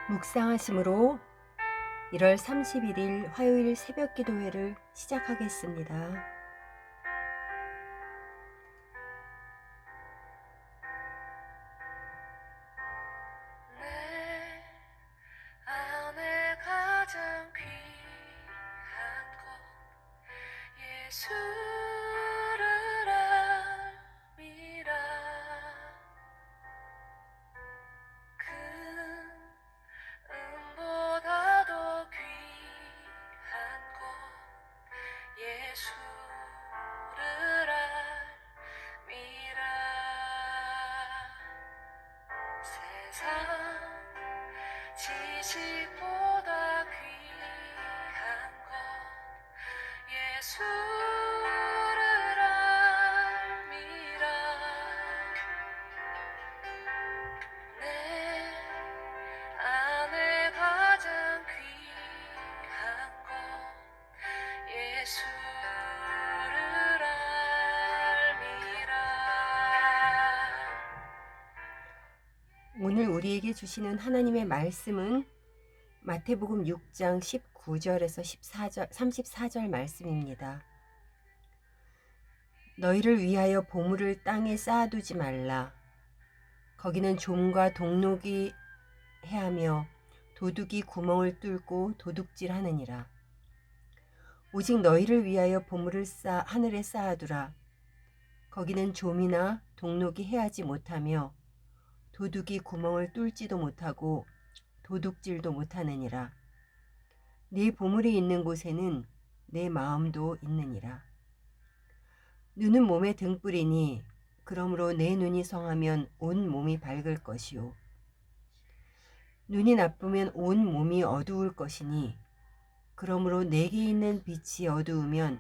묵상하심으로 1월 31일 화요일 새벽 기도회를 시작하겠습니다. 내 안에 가장 귀한 것 예수를 알미라. 금보다도 귀한 것 예수를 알미라. 세상 지식보다 귀한 것 예수를 알미라. 내 안에 가장 귀한 것 예수를 알미라. 오늘 우리에게 주시는 하나님의 말씀은 마태복음 6장 19절에서 34절 말씀입니다. 너희를 위하여 보물을 땅에 쌓아두지 말라. 거기는 좀과 동록이 해하며 도둑이 구멍을 뚫고 도둑질하느니라. 오직 너희를 위하여 보물을 하늘에 쌓아두라. 거기는 좀이나 동록이 해하지 못하며 도둑이 구멍을 뚫지도 못하고 도둑질도 못하느니라. 네 보물이 있는 곳에는 내 마음도 있느니라. 눈은 몸의 등불이니 그러므로 내 눈이 성하면 온 몸이 밝을 것이요 눈이 나쁘면 온 몸이 어두울 것이니 그러므로 내게 있는 빛이 어두우면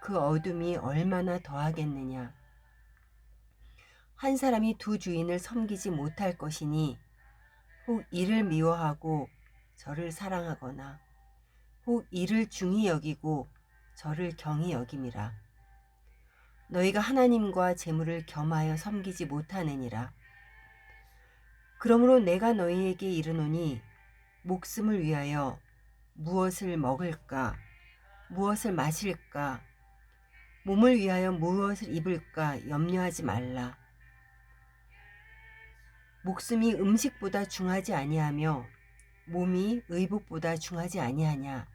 그 어둠이 얼마나 더하겠느냐. 한 사람이 두 주인을 섬기지 못할 것이니 혹 이를 미워하고 저를 사랑하거나 혹 이를 중히 여기고 저를 경히 여김이라. 너희가 하나님과 재물을 겸하여 섬기지 못하느니라. 그러므로 내가 너희에게 이르노니 목숨을 위하여 무엇을 먹을까, 무엇을 마실까, 몸을 위하여 무엇을 입을까 염려하지 말라. 목숨이 음식보다 중하지 아니하며 몸이 의복보다 중하지 아니하냐.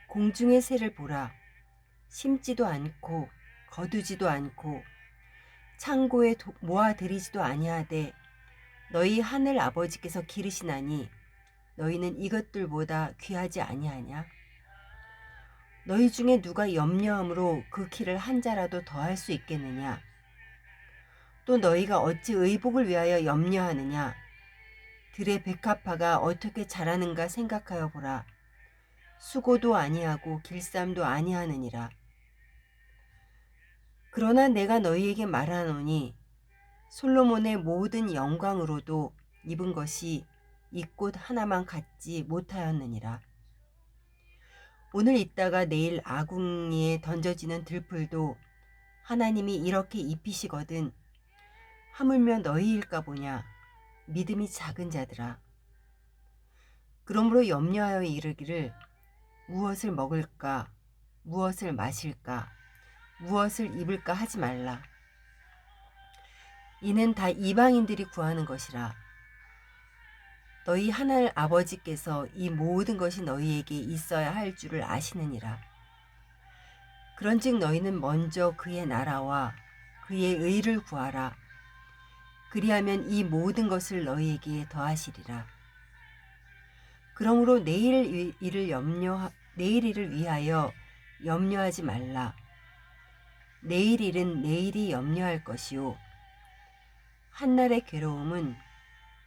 공중의 새를 보라. 심지도 않고 거두지도 않고 창고에 모아들이지도 아니하되 너희 하늘 아버지께서 기르시나니 너희는 이것들보다 귀하지 아니하냐. 너희 중에 누가 염려함으로 그 키를 한 자라도 더할 수 있겠느냐. 또 너희가 어찌 의복을 위하여 염려하느냐. 들의 백합화가 어떻게 자라는가 생각하여 보라. 수고도 아니하고 길쌈도 아니하느니라. 그러나 내가 너희에게 말하노니 솔로몬의 모든 영광으로도 입은 것이 이 꽃 하나만 갖지 못하였느니라. 오늘 있다가 내일 아궁이에 던져지는 들풀도 하나님이 이렇게 입히시거든 하물며 너희일까 보냐. 믿음이 작은 자들아. 그러므로 염려하여 이르기를 무엇을 먹을까, 무엇을 마실까, 무엇을 입을까 하지 말라. 이는 다 이방인들이 구하는 것이라. 너희 하늘 아버지께서 이 모든 것이 너희에게 있어야 할 줄을 아시느니라. 그런즉 너희는 먼저 그의 나라와 그의 의를 구하라. 그리하면 이 모든 것을 너희에게 더하시리라. 그러므로 내일 일을 위하여 염려하지 말라. 내일 일은 내일이 염려할 것이요 한날의 괴로움은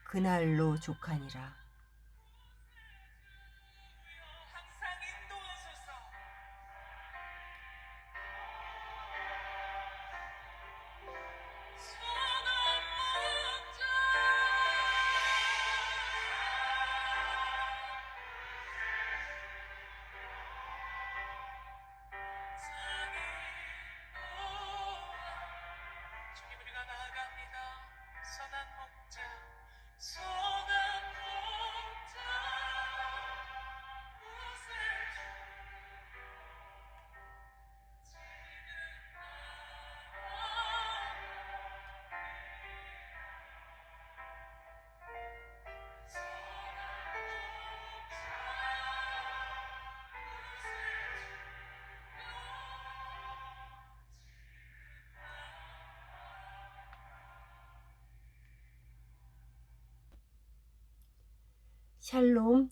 그날로 족하니라. 항상 인도하소서. 주님 우리가 나아갑니다. 선한 목자, 선한 목자. 샬롬.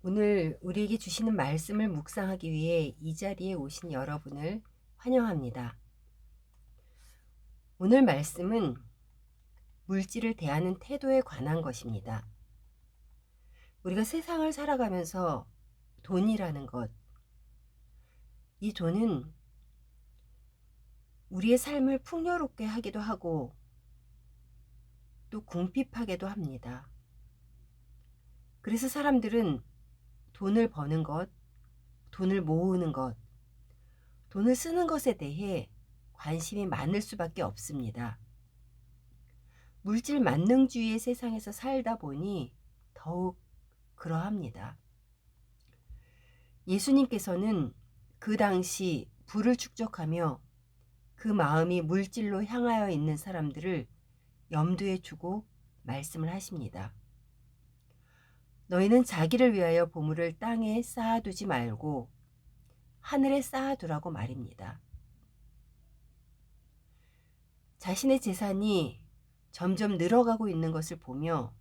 오늘 우리에게 주시는 말씀을 묵상하기 위해 이 자리에 오신 여러분을 환영합니다. 오늘 말씀은 물질을 대하는 태도에 관한 것입니다. 우리가 세상을 살아가면서 돈이라는 것, 이 돈은 우리의 삶을 풍요롭게 하기도 하고 또 궁핍하게도 합니다. 그래서 사람들은 돈을 버는 것, 돈을 모으는 것, 돈을 쓰는 것에 대해 관심이 많을 수밖에 없습니다. 물질 만능주의의 세상에서 살다 보니 더욱 그러합니다. 예수님께서는 그 당시 부를 축적하며 그 마음이 물질로 향하여 있는 사람들을 염두에 두고 말씀을 하십니다. 너희는 자기를 위하여 보물을 땅에 쌓아두지 말고 하늘에 쌓아두라고 말입니다. 자신의 재산이 점점 늘어가고 있는 것을 보며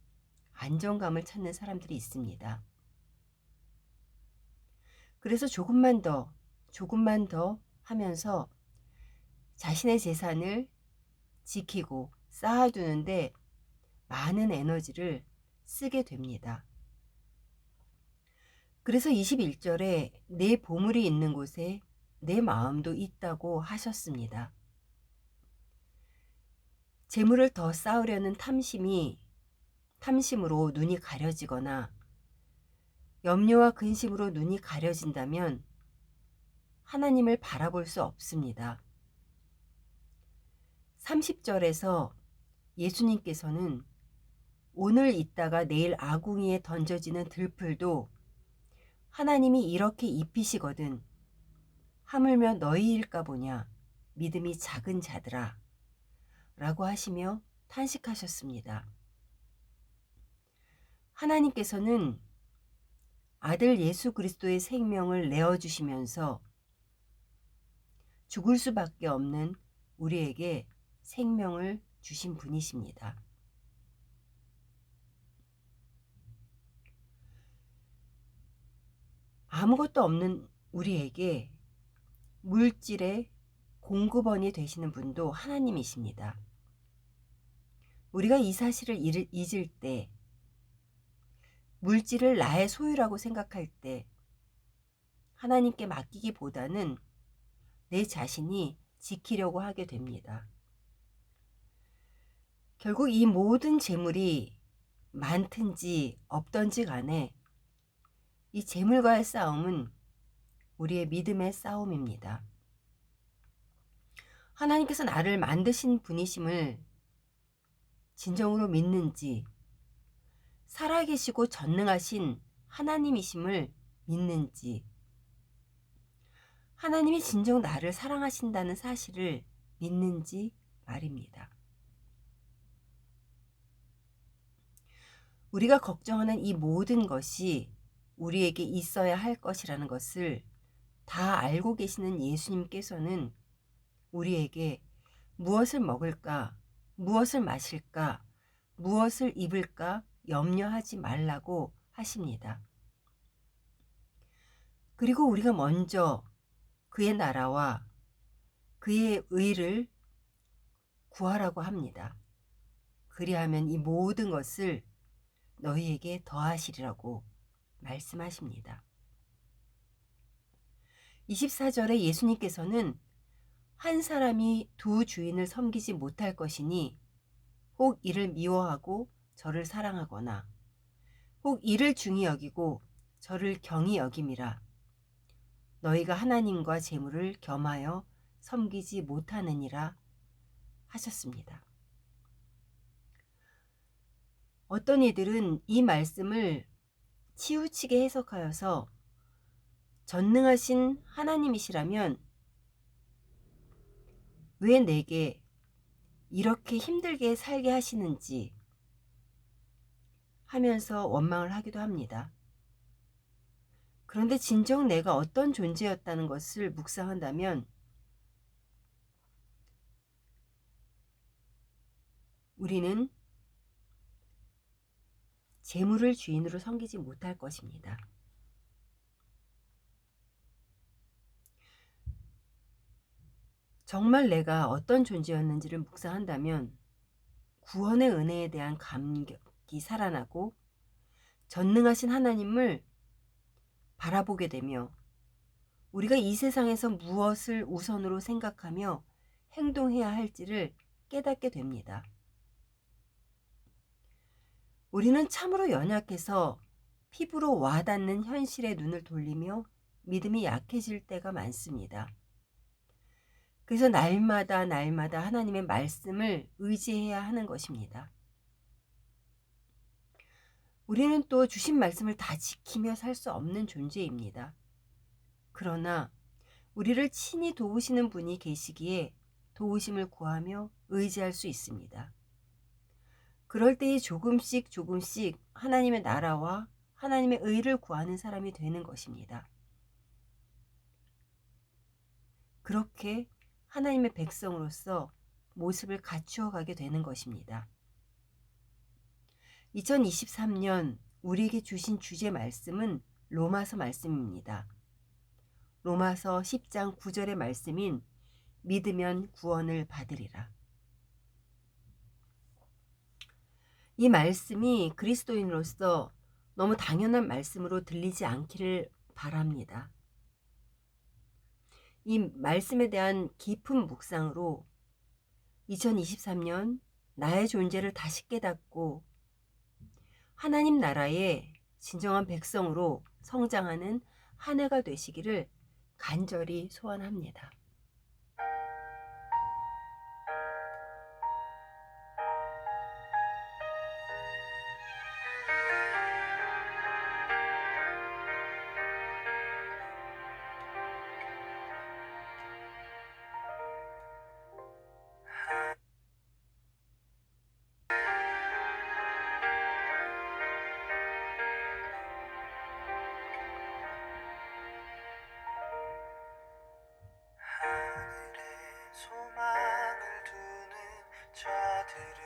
안정감을 찾는 사람들이 있습니다. 그래서 조금만 더 하면서 자신의 재산을 지키고 쌓아두는데 많은 에너지를 쓰게 됩니다. 그래서 21절에 내 보물이 있는 곳에 내 마음도 있다고 하셨습니다. 재물을 더 쌓으려는 탐심으로 눈이 가려지거나 염려와 근심으로 눈이 가려진다면 하나님을 바라볼 수 없습니다. 30절에서 예수님께서는 오늘 있다가 내일 아궁이에 던져지는 들풀도 하나님이 이렇게 입히시거든 하물며 너희일까 보냐 믿음이 작은 자들아 라고 하시며 탄식하셨습니다. 하나님께서는 아들 예수 그리스도의 생명을 내어주시면서 죽을 수밖에 없는 우리에게 생명을 주신 분이십니다. 아무것도 없는 우리에게 물질의 공급원이 되시는 분도 하나님이십니다. 우리가 이 사실을 잊을 때, 물질을 나의 소유라고 생각할 때 하나님께 맡기기보다는 내 자신이 지키려고 하게 됩니다. 결국 이 모든 재물이 많든지 없든지 간에 이 재물과의 싸움은 우리의 믿음의 싸움입니다. 하나님께서 나를 만드신 분이심을 진정으로 믿는지, 살아계시고 전능하신 하나님이심을 믿는지, 하나님이 진정 나를 사랑하신다는 사실을 믿는지 말입니다. 우리가 걱정하는 이 모든 것이 우리에게 있어야 할 것이라는 것을 다 알고 계시는 예수님께서는 우리에게 무엇을 먹을까, 무엇을 마실까, 무엇을 입을까 염려하지 말라고 하십니다. 그리고 우리가 먼저 그의 나라와 그의 의를 구하라고 합니다. 그리하면 이 모든 것을 너희에게 더하시리라고 말씀하십니다. 24절에 예수님께서는 한 사람이 두 주인을 섬기지 못할 것이니 혹 이를 미워하고 저를 사랑하거나 혹 이를 중히 여기고 저를 경히 여김이라. 너희가 하나님과 재물을 겸하여 섬기지 못하느니라 하셨습니다. 어떤 이들은 이 말씀을 치우치게 해석하여서 전능하신 하나님이시라면 왜 내게 이렇게 힘들게 살게 하시는지 하면서 원망을 하기도 합니다. 그런데 진정 내가 어떤 존재였다는 것을 묵상한다면 우리는 재물을 주인으로 섬기지 못할 것입니다. 정말 내가 어떤 존재였는지를 묵상한다면 구원의 은혜에 대한 감격이 살아나고 전능하신 하나님을 바라보게 되며 우리가 이 세상에서 무엇을 우선으로 생각하며 행동해야 할지를 깨닫게 됩니다. 우리는 참으로 연약해서 피부로 와닿는 현실에 눈을 돌리며 믿음이 약해질 때가 많습니다. 그래서 날마다 하나님의 말씀을 의지해야 하는 것입니다. 우리는 또 주신 말씀을 다 지키며 살 수 없는 존재입니다. 그러나 우리를 친히 도우시는 분이 계시기에 도우심을 구하며 의지할 수 있습니다. 그럴 때에 조금씩 하나님의 나라와 하나님의 의를 구하는 사람이 되는 것입니다. 그렇게 하나님의 백성으로서 모습을 갖추어 가게 되는 것입니다. 2023년 우리에게 주신 주제 말씀은 로마서 말씀입니다. 로마서 10장 9절의 말씀인 믿으면 구원을 받으리라. 이 말씀이 그리스도인으로서 너무 당연한 말씀으로 들리지 않기를 바랍니다. 이 말씀에 대한 깊은 묵상으로 2023년 나의 존재를 다시 깨닫고 하나님 나라의 진정한 백성으로 성장하는 한 해가 되시기를 간절히 소원합니다. 하늘에 소망을 두는 자들을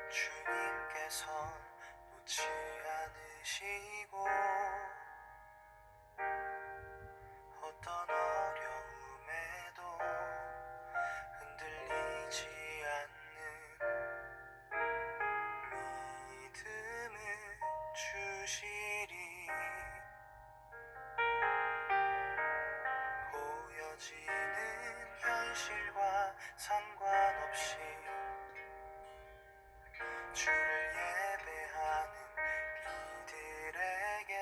주님께선 놓지 않으시고 어떤 어려움에도 흔들리지 않는 믿음을 주시리. 보여지는 현실과 상관없이 주를 예배하는 이들에게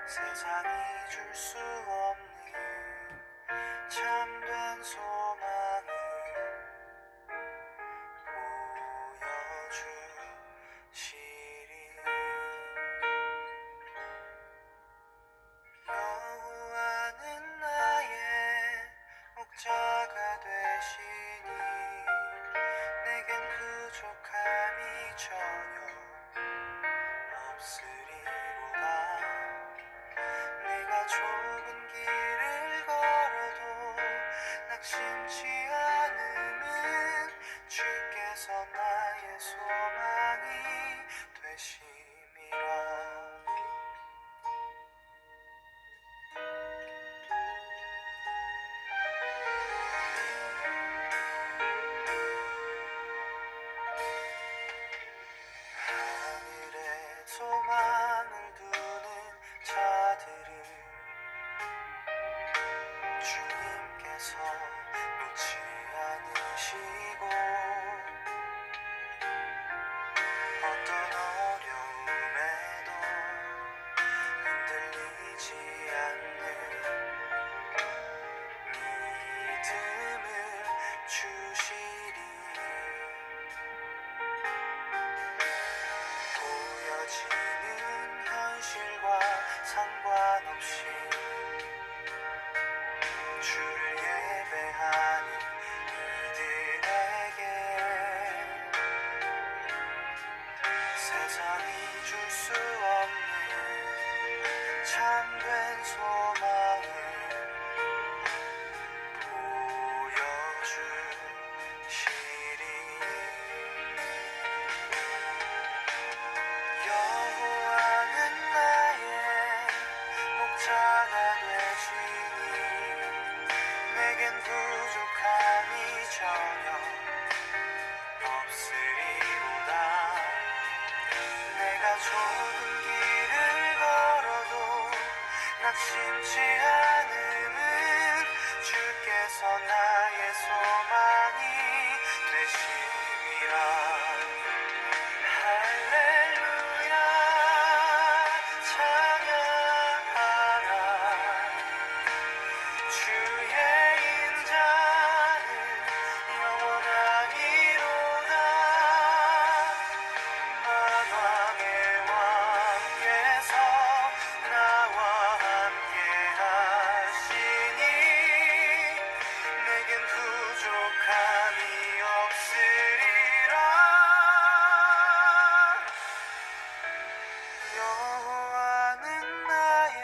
세상이 줄 수 없는 참된 소망을 보여주시리. 여호와는 나의 목자가 되시니 내겐 부족함이 전혀 없으리로다. 내가 좁은 길을 걸어도 낙심치 않음은 주께서 나의 소망이 되심이라. 하늘에 소망을 두는 자들을 주님께서 놓지 않으시고 어떤 어려움 낙심치 않음은 주께서 나의 소망이 되심이라. 할렐루야 찬양하라. 주의 인자는 영원하니로다. 만왕의 왕께서 나와 함께 하시니 내겐 부족함이 없으리라. 여호와는 나의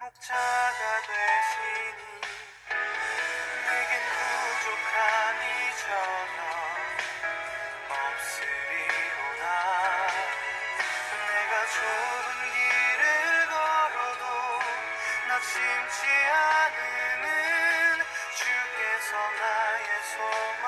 목자가 되시니 내겐 부족함이 전혀 없으리로다. 내가 좁은 길을 걸어도 낙심치 않음은 주께서 나의 소망